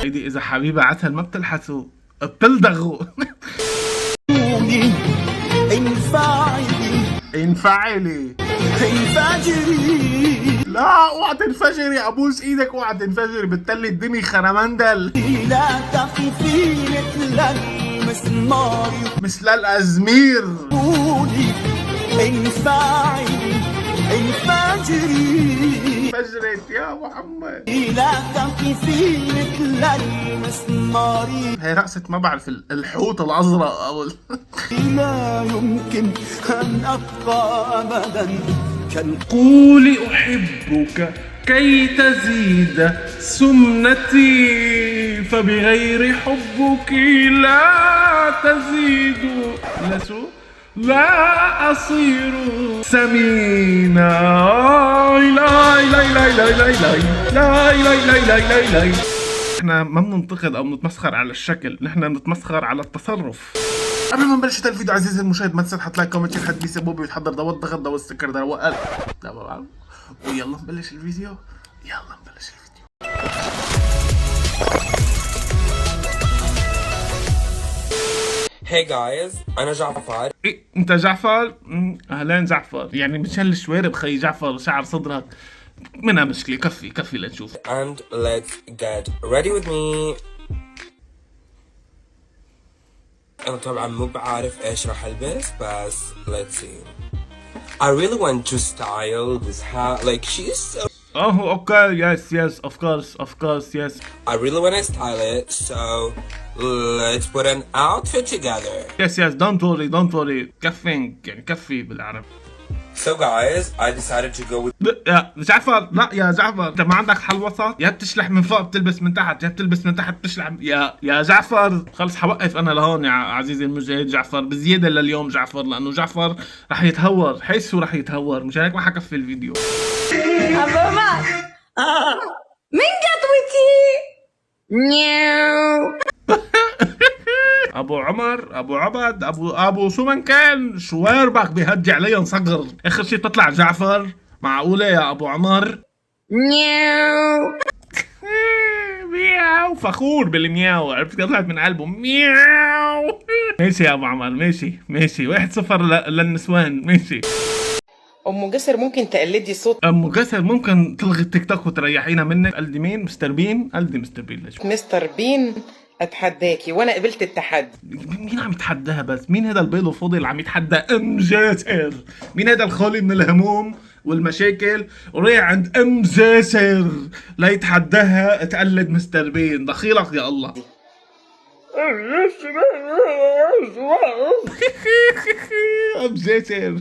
هيدي اذا حبيبة عسل ما بتلحسوا بتلدغوا. انفعلي انفجري، لا اوعى تنفجري، ابوس ايدك اوعى تنفجري، بتطلي الدنيا خرمندل. لا تقفي مثل المسمار مثل الازمير. قولي انفعلي انفجري، فجرت يا محمد. لا تقفي مثل المسمار. هي رقصة ما بعرف الحوت الازرق او لا يمكن ان ابقى ابدا. قولي احبك كي تزيد سمنتي، فبغير حبك لا تزيد لا أصير سمينا. لا لا لا لا لا لا لا لا لا لا. احنا ما بننتقد او بنتمسخر على الشكل، نحن بنتمسخر على التصرف. قبل ما نبلش الفيديو عزيزي المشاهد ما تنسى تحط لايك كومنت شير، حد بيسي بوبي وتحضر دواء الضغط دواء السكر دواء القلب دواء، ويلا نبلش الفيديو. يلا نبلش الفيديو. Hey guys, أنا جعفر. إيه أنت جعفر؟ أهلين جعفر، يعني مشان الشوارب خي جعفر شعر صدرك منها مشكلة. كفي لنشوف. And let's get ready with me. أنا طبعا مو بعارف إيش راح ألبس بس let's see. I really want to style this hat, like she's so. Oh, okay, yes, of course, yes. I really want to style it, so let's put an outfit together. Yes, don't worry. كفي بالعربي. So guys, I decided to go with. يا جعفر، لا يا جعفر، انت ما عندك حل وسط؟ يا بتشلح من فوق بتلبس من تحت، يا بتلبس من تحت بتشلح. يا جعفر خلص حوقف انا لهون يا عزيزي المشاهد. جعفر بزياده لليوم جعفر، لانه جعفر رح يتهور، حسه رح يتهور، مشان هيك ما حكفي الفيديو. ابو عمر من قطوتي نيو. ابو عمر، ابو عبد، ابو شو من كان شواربك بيهجي علي نصغر. اخر شي تطلع جعفر، معقوله يا ابو عمر؟ نيو مياو، فخور بالمياو، عرفت طلعت من قلبه مياو. ماشي يا ابو عمر، ماشي 1-0 للنسوان. ماشي. ام جسر ممكن تقلدي صوت ام جسر، ممكن تلغي التيك توك وتريحينا منك. قلدي مين؟ مستر بين؟ قلدي مستر بين. ليش مستر بين؟ اتحداكي وانا قبلت التحدي. مين عم يتحداها بس؟ مين هذا البيض الفاضي اللي عم يتحدى ام جاسر؟ مين هذا الخالي من الهموم والمشاكل ورايح عند ام جاسر ليتحداها تقلد مستر بين؟ دخيلك يا الله. ام جاسر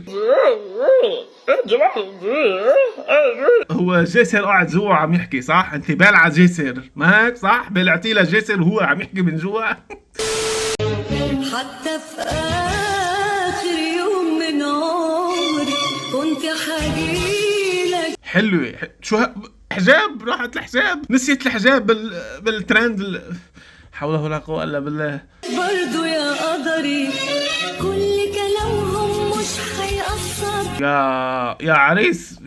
هو جاسر قاعد جوا عم يحكي صح؟ انت بالعة جاسر ما هيك صح؟ بلعتي له جاسر وهو عم يحكي من جوا. حتى في آخر يوم من عمري كنت حاجيلك. حلوة شو حجاب، راحت الحجاب، نسيت الحجاب بالترند حوله ولا قوة الا بالله. برضو يا قدري كل كلامهم مش هيأثر. يا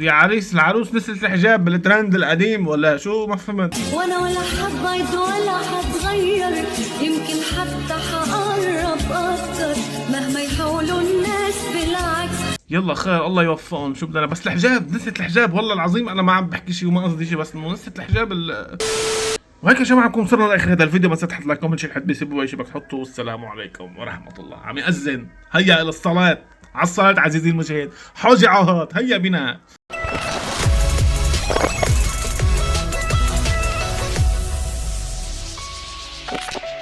عريس العروس نسيت الحجاب بالترند القديم ولا شو؟ ما فهمت. وانا ولا حبيت ولا حتغير، يمكن حتى حقرب اكتر مهما يحاولوا الناس بالعكس. يلا خير الله يوفقهم. شو بدنا بس الحجاب، نسيت الحجاب والله العظيم. انا ما عم بحكي شيء وما قصدي شيء، بس انه نسيت الحجاب وهيك يا جماعه نكون وصلنا لاخر هذا الفيديو. ما تنسى تحط لايك كومنت شير، حد بيسيب اي شيء بدك تحطه. والسلام عليكم ورحمه الله. عم يأذن، هيا الى الصلاه، على الصلاه عزيزي المشاهد. حوجي عهات، هيا بنا.